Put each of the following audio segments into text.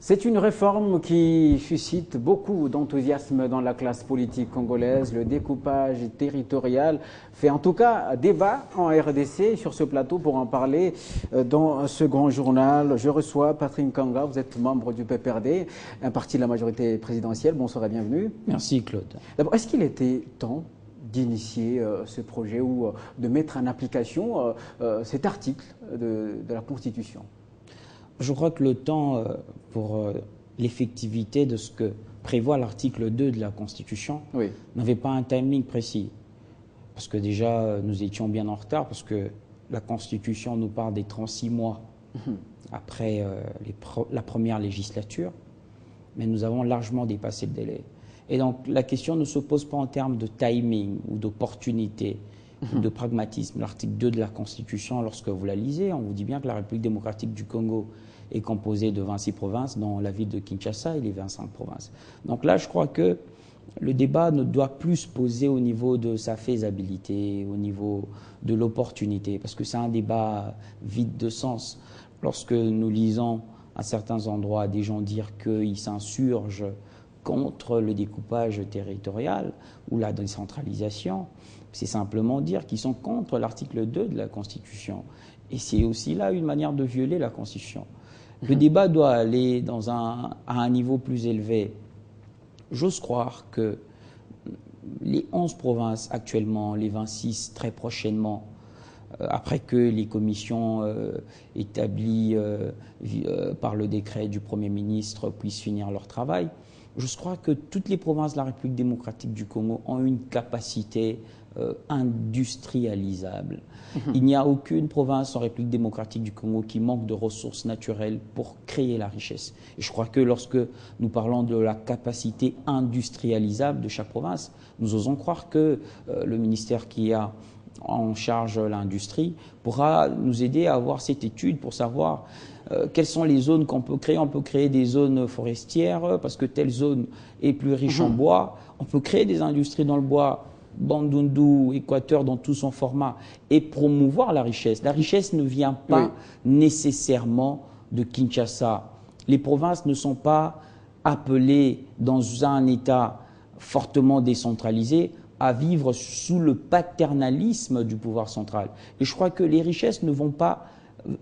C'est une réforme qui suscite beaucoup d'enthousiasme dans la classe politique congolaise. Le découpage territorial fait en tout cas débat en RDC. Sur ce plateau, pour en parler dans ce grand journal, je reçois Patrick Kanga. Vous êtes membre du PPRD, un parti de la majorité présidentielle. Bonsoir et bienvenue. Merci Claude. D'abord, est-ce qu'il était temps d'initier ce projet ou de mettre en application cet article de la Constitution? Je crois que le temps pour l'effectivité de ce que prévoit l'article 2 de la Constitution n'avait pas un timing précis. Parce que déjà, nous étions bien en retard, parce que la Constitution nous parle des 36 mois après la première législature, mais nous avons largement dépassé le délai. Et donc, la question ne se pose pas en termes de timing ou d'opportunité, ou de pragmatisme. L'article 2 de la Constitution, lorsque vous la lisez, on vous dit bien que la République démocratique du Congo est composée de 26 provinces, dont la ville de Kinshasa et les 25 provinces. Donc là, je crois que le débat ne doit plus se poser au niveau de sa faisabilité, au niveau de l'opportunité, parce que c'est un débat vide de sens. Lorsque nous lisons à certains endroits des gens dire qu'ils s'insurgent contre le découpage territorial ou la décentralisation, c'est simplement dire qu'ils sont contre l'article 2 de la Constitution. Et c'est aussi là une manière de violer la Constitution. Le débat doit aller à un niveau plus élevé. J'ose croire que les 11 provinces actuellement, les 26 très prochainement, après que les commissions établies par le décret du Premier ministre puissent finir leur travail, je crois que toutes les provinces de la République démocratique du Congo ont une capacité industrialisable. Il n'y a aucune province en République démocratique du Congo qui manque de ressources naturelles pour créer la richesse. Et je crois que lorsque nous parlons de la capacité industrialisable de chaque province, nous osons croire que le ministère qui a en charge l'industrie pourra nous aider à avoir cette étude pour savoir quelles sont les zones qu'on peut créer. On peut créer des zones forestières parce que telle zone est plus riche en bois. On peut créer des industries dans le bois, Bandundu, Équateur, dans tout son format, et promouvoir la richesse. La richesse ne vient pas nécessairement de Kinshasa. Les provinces ne sont pas appelées dans un État fortement décentralisé à vivre sous le paternalisme du pouvoir central. Et je crois que les richesses ne vont pas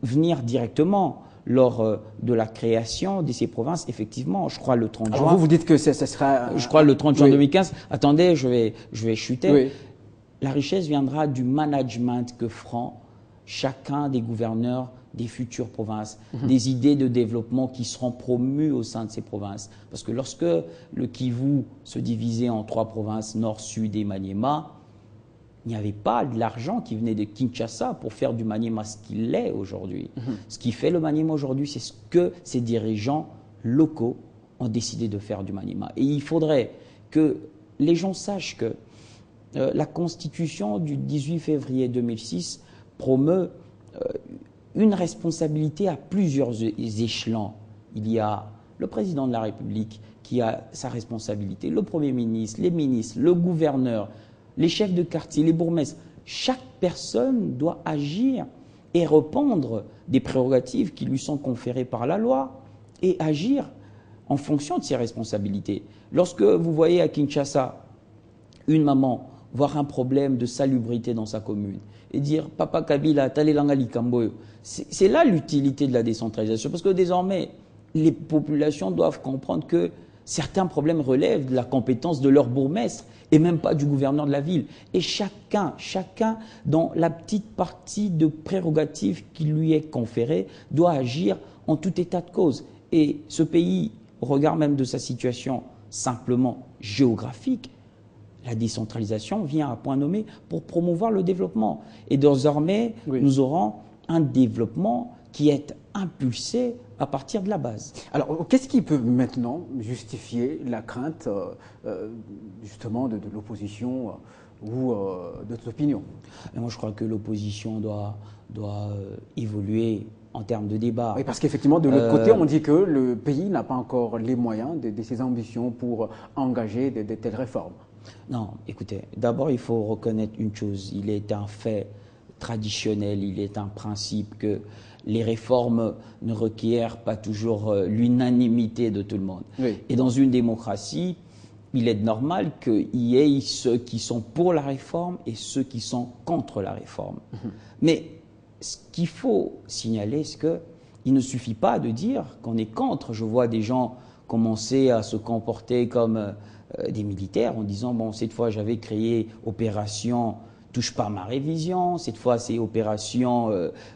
venir directement lors de la création de ces provinces. Effectivement, je crois le 30 juin... Vous dites que ça sera... Je crois le 30 juin 2015. Attendez, je vais chuter. La richesse viendra du management que feront chacun des gouverneurs des futures provinces, des idées de développement qui seront promues au sein de ces provinces. Parce que lorsque le Kivu se divisait en 3 provinces, Nord, Sud et Maniema, il n'y avait pas de l'argent qui venait de Kinshasa pour faire du Maniema ce qu'il est aujourd'hui. Ce qui fait le Maniema aujourd'hui, c'est ce que ces dirigeants locaux ont décidé de faire du Maniema. Et il faudrait que les gens sachent que la Constitution du 18 février 2006 promeut une responsabilité à plusieurs échelons. Il y a le président de la République qui a sa responsabilité, le Premier ministre, les ministres, le gouverneur, les chefs de quartier, les bourgmestres. Chaque personne doit agir et répondre des prérogatives qui lui sont conférées par la loi et agir en fonction de ses responsabilités. Lorsque vous voyez à Kinshasa une maman voir un problème de salubrité dans sa commune et dire « Papa Kabila, talelanga likamboyo », c'est là l'utilité de la décentralisation. Parce que désormais, les populations doivent comprendre que certains problèmes relèvent de la compétence de leur bourgmestre et même pas du gouverneur de la ville. Et chacun, dans la petite partie de prérogatives qui lui est conférée, doit agir en tout état de cause. Et ce pays, au regard même de sa situation simplement géographique, la décentralisation vient à point nommé pour promouvoir le développement. Et désormais, nous aurons un développement qui est impulsé à partir de la base. Alors, qu'est-ce qui peut maintenant justifier la crainte justement de l'opposition ou de votre opinion? Moi, je crois que l'opposition doit évoluer en termes de débat. Oui, parce qu'effectivement, de l'autre côté, on dit que le pays n'a pas encore les moyens de ses ambitions pour engager de telles réformes. Non, écoutez, d'abord, il faut reconnaître une chose. Il est un fait traditionnel, il est un principe que les réformes ne requièrent pas toujours l'unanimité de tout le monde. Oui. Et dans une démocratie, il est normal qu'il y ait ceux qui sont pour la réforme et ceux qui sont contre la réforme. Mais ce qu'il faut signaler, c'est qu'il ne suffit pas de dire qu'on est contre. Je vois des gens commencer à se comporter comme des militaires en disant « bon, cette fois j'avais créé opération touche pas à ma révision, cette fois c'est opération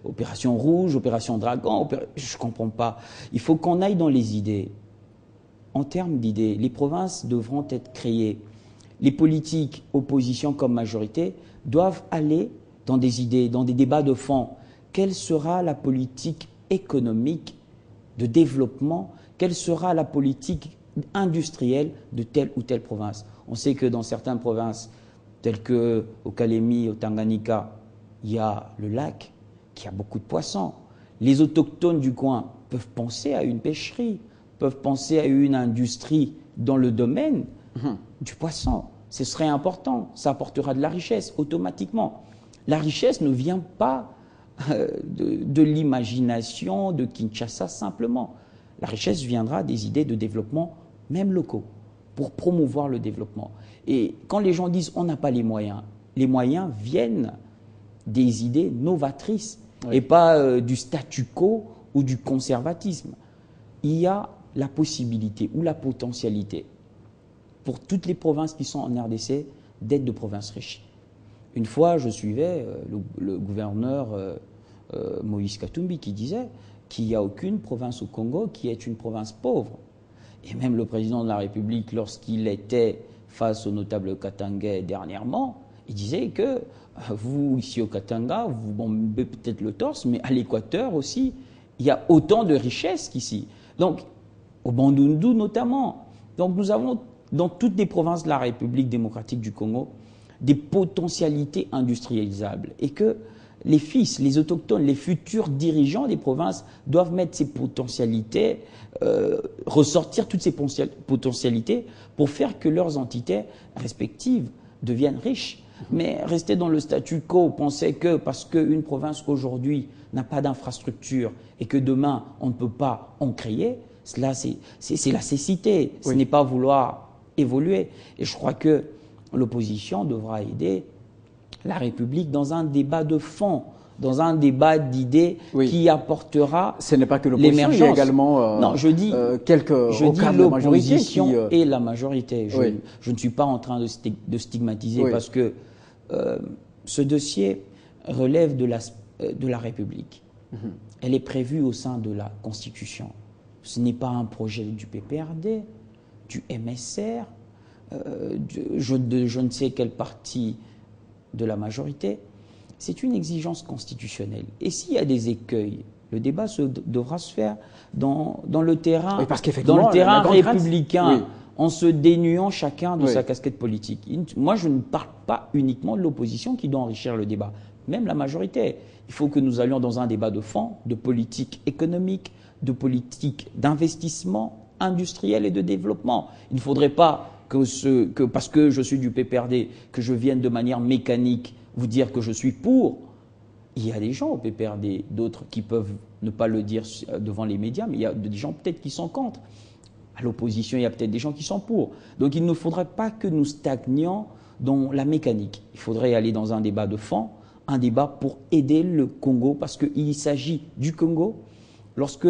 rouge, opération dragon, je ne comprends pas. Il faut qu'on aille dans les idées. En termes d'idées, les provinces devront être créées. Les politiques, opposition comme majorité, doivent aller dans des idées, dans des débats de fond. Quelle sera la politique économique de développement? Quelle sera la politique industrielle de telle ou telle province? On sait que dans certaines provinces, telles qu'au Calémie, au Tanganyika, il y a le lac qui a beaucoup de poissons. Les autochtones du coin peuvent penser à une pêcherie, peuvent penser à une industrie dans le domaine du poisson. Ce serait important, ça apportera de la richesse automatiquement. La richesse ne vient pas de l'imagination de Kinshasa simplement. La richesse viendra des idées de développement, même locaux, pour promouvoir le développement. Et quand les gens disent on n'a pas les moyens viennent des idées novatrices et pas du statu quo ou du conservatisme. Il y a la possibilité ou la potentialité pour toutes les provinces qui sont en RDC d'être de provinces riches. Une fois, je suivais le gouverneur Moïse Katumbi qui disait qu'il n'y a aucune province au Congo qui est une province pauvre. Et même le président de la République, lorsqu'il était face au notable Katanga dernièrement, il disait que vous, ici au Katanga, vous bombez peut-être le torse, mais à l'Équateur aussi, il y a autant de richesses qu'ici. Donc, au Bandundu notamment. Donc, nous avons dans toutes les provinces de la République démocratique du Congo des potentialités industrialisables et que les fils, les autochtones, les futurs dirigeants des provinces doivent mettre ces potentialités, ressortir toutes ces potentialités pour faire que leurs entités respectives deviennent riches. Mais rester dans le statu quo, penser que parce qu'une province aujourd'hui n'a pas d'infrastructure et que demain on ne peut pas en créer, cela c'est la cécité, ce n'est pas vouloir évoluer. Et je crois que l'opposition devra aider la République dans un débat de fond, dans un débat d'idées qui apportera ce n'est pas que l'opposition, il y a également non, je dis l'opposition et la majorité. Je ne suis pas en train de stigmatiser parce que ce dossier relève de la République. Elle est prévue au sein de la Constitution. Ce n'est pas un projet du PPRD, du MSR, je ne sais quelle partie de la majorité. C'est une exigence constitutionnelle. Et s'il y a des écueils, le débat devra se faire dans le terrain, républicain, en se dénuant chacun de sa casquette politique. Moi, je ne parle pas uniquement de l'opposition qui doit enrichir le débat, même la majorité. Il faut que nous allions dans un débat de fond, de politique économique, de politique d'investissement industriel et de développement. Il ne faudrait pas que parce que je suis du PPRD, que je vienne de manière mécanique vous dire que je suis pour. Il y a des gens au PPRD, d'autres qui peuvent ne pas le dire devant les médias, mais il y a des gens peut-être qui sont contre. À l'opposition, il y a peut-être des gens qui sont pour. Donc il ne faudrait pas que nous stagnions dans la mécanique. Il faudrait aller dans un débat de fond, un débat pour aider le Congo, parce qu'il s'agit du Congo. Lorsque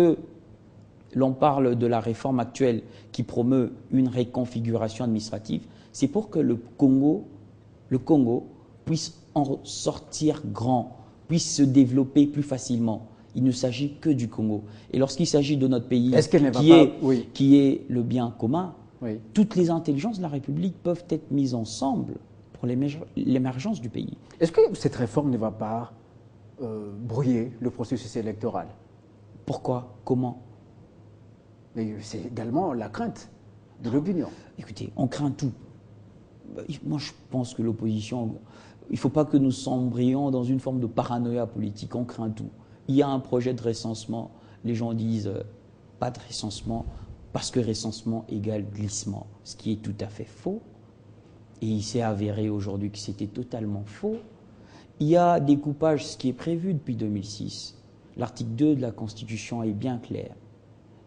l'on parle de la réforme actuelle qui promeut une réconfiguration administrative, c'est pour que le Congo puisse en sortir grand, puisse se développer plus facilement. Il ne s'agit que du Congo. Et lorsqu'il s'agit de notre pays, qui est le bien commun, toutes les intelligences de la République peuvent être mises ensemble pour l'émergence du pays. Est-ce que cette réforme ne va pas brouiller le processus électoral? Pourquoi? Comment? Mais c'est également la crainte de l'opinion. Écoutez, on craint tout. Moi, je pense que l'opposition, il ne faut pas que nous sombrions dans une forme de paranoïa politique. On craint tout. Il y a un projet de recensement. Les gens disent pas de recensement parce que recensement égale glissement, ce qui est tout à fait faux. Et il s'est avéré aujourd'hui que c'était totalement faux. Il y a découpage, ce qui est prévu depuis 2006. l'article 2 de la Constitution est bien clair.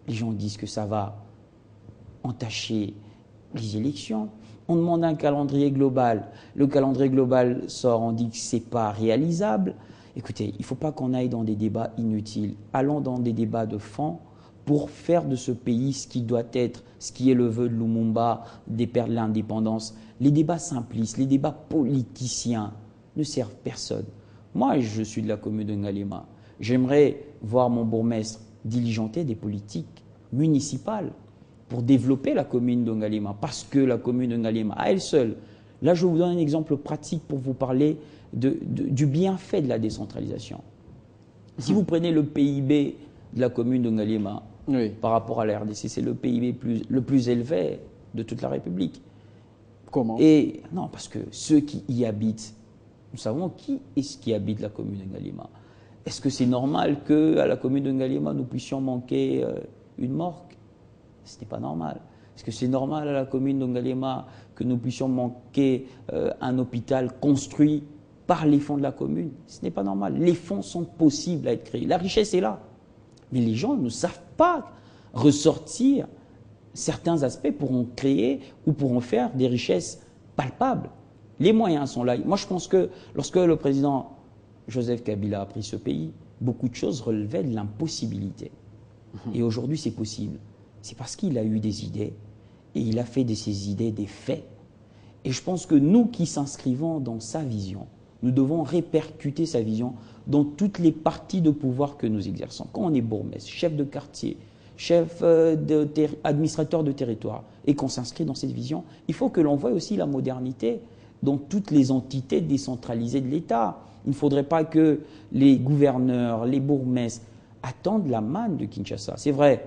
Les gens disent que ça va entacher les élections. On demande un calendrier global. Le calendrier global sort, on dit que ce n'est pas réalisable. Écoutez, il ne faut pas qu'on aille dans des débats inutiles. Allons dans des débats de fond pour faire de ce pays ce qui doit être, ce qui est le vœu de Lumumba, des pères de l'indépendance. Les débats simplistes, les débats politiciens ne servent personne. Moi, je suis de la commune de Ngalema. J'aimerais voir mon bourgmestre diligenter des politiques municipales pour développer la commune de Ngalema, parce que la commune de Ngalema, à elle seule, là je vous donne un exemple pratique pour vous parler du bienfait de la décentralisation. Si vous prenez le PIB de la commune de Ngalema, par rapport à la RDC, c'est le PIB le plus élevé de toute la République. Comment? Et non, parce que ceux qui y habitent, nous savons qui est-ce qui habite la commune de Ngalema. Est-ce que c'est normal qu'à la commune de Ngalema, nous puissions manquer une morgue? Ce n'est pas normal. Est-ce que c'est normal à la commune de Ngalema que nous puissions manquer un hôpital construit par les fonds de la commune? Ce n'est pas normal. Les fonds sont possibles à être créés. La richesse est là. Mais les gens ne savent pas ressortir certains aspects pour en créer ou pour en faire des richesses palpables. Les moyens sont là. Moi, je pense que lorsque le président Joseph Kabila a pris ce pays, beaucoup de choses relevaient de l'impossibilité. Et aujourd'hui, c'est possible. C'est parce qu'il a eu des idées et il a fait de ces idées des faits. Et je pense que nous qui s'inscrivons dans sa vision, nous devons répercuter sa vision dans toutes les parties de pouvoir que nous exerçons. Quand on est bourgmestre, chef de quartier, chef administrateur de territoire, et qu'on s'inscrit dans cette vision, il faut que l'on voie aussi la modernité dans toutes les entités décentralisées de l'État. Il ne faudrait pas que les gouverneurs, les bourgmestres attendent la manne de Kinshasa. C'est vrai,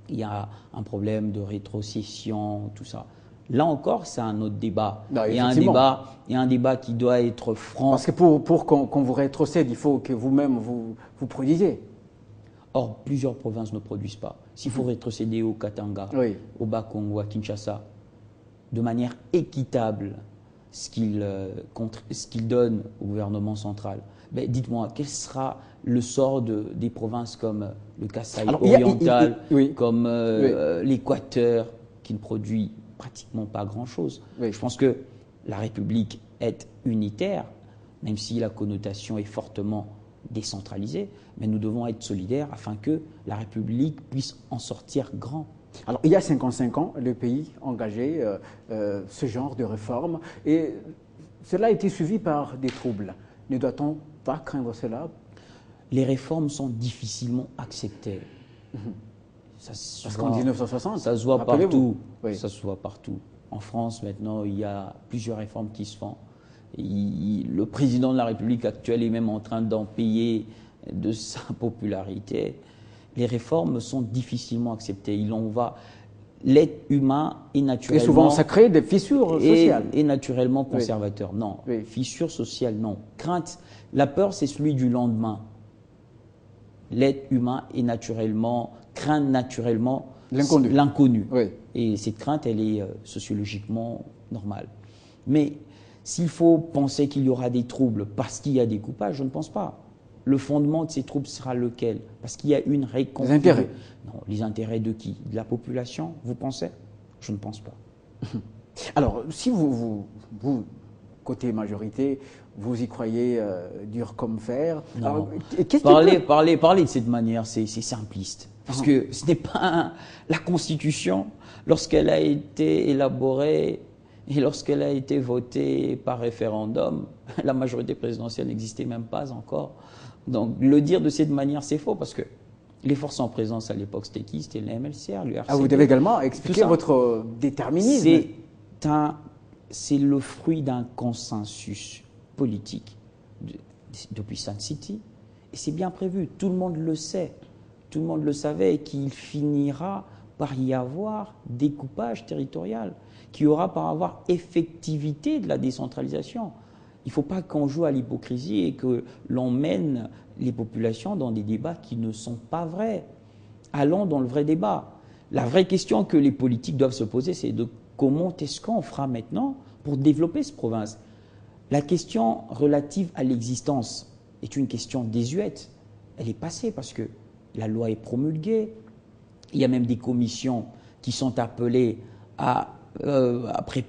il y a un problème de rétrocession, tout ça. Là encore, c'est un autre débat. Non, il y a un débat qui doit être franc. Parce que pour qu'on vous rétrocède, il faut que vous-même vous produisez. Or, plusieurs provinces ne produisent pas. S'il faut rétrocéder au Katanga, au Bas-Congo, à Kinshasa, de manière équitable, ce qu'il donne au gouvernement central, ben, dites-moi, quel sera le sort des provinces comme le Kasaï oriental, comme l'Équateur, qui ne produit pratiquement pas grand-chose. Je pense que la République est unitaire, même si la connotation est fortement décentralisée, mais nous devons être solidaires afin que la République puisse en sortir grand. Alors, il y a 55 ans, le pays engageait ce genre de réforme et cela a été suivi par des troubles. Ne doit-on pas craindre cela? Les réformes sont difficilement acceptées. Parce qu'en 1960, ça se voit partout. Ça se voit partout. En France, maintenant, il y a plusieurs réformes qui se font. Le président de la République actuelle est même en train d'en payer de sa popularité. Les réformes sont difficilement acceptées. Il en va. L'être humain est naturellement... Et souvent, ça crée des fissures sociales. Et naturellement conservateur. Non. Fissures sociales, non. Crainte. La peur, c'est celui du lendemain. L'être humain est naturellement... craint naturellement l'inconnu. Et cette crainte, elle est sociologiquement normale. Mais s'il faut penser qu'il y aura des troubles parce qu'il y a des coupages, je ne pense pas. Le fondement de ces troubles sera lequel? Parce qu'il y a une récompense. Les intérêts. Non, les intérêts de qui? De la population, vous pensez? Je ne pense pas. Alors, si vous, côté majorité, vous y croyez dur comme fer. Non. Parler de cette manière, c'est simpliste. Parce que ce n'est pas la Constitution, lorsqu'elle a été élaborée et lorsqu'elle a été votée par référendum, la majorité présidentielle n'existait même pas encore. Donc le dire de cette manière, c'est faux parce que les forces en présence à l'époque, c'était qui? C'était le MLCR, l'URCD. Vous devez également expliquer votre déterminisme. C'est le fruit d'un consensus politique depuis Sun City et c'est bien prévu. Tout le monde le sait. Tout le monde le savait qu'il finira par y avoir découpage territorial, qu'il y aura par avoir effectivité de la décentralisation. Il ne faut pas qu'on joue à l'hypocrisie et que l'on mène les populations dans des débats qui ne sont pas vrais. Allons dans le vrai débat. La vraie question que les politiques doivent se poser, c'est de comment est-ce qu'on fera maintenant pour développer cette province. La question relative à l'existence est une question désuète. elle est passée parce que la loi est promulguée. Il y a même des commissions qui sont appelées à préparer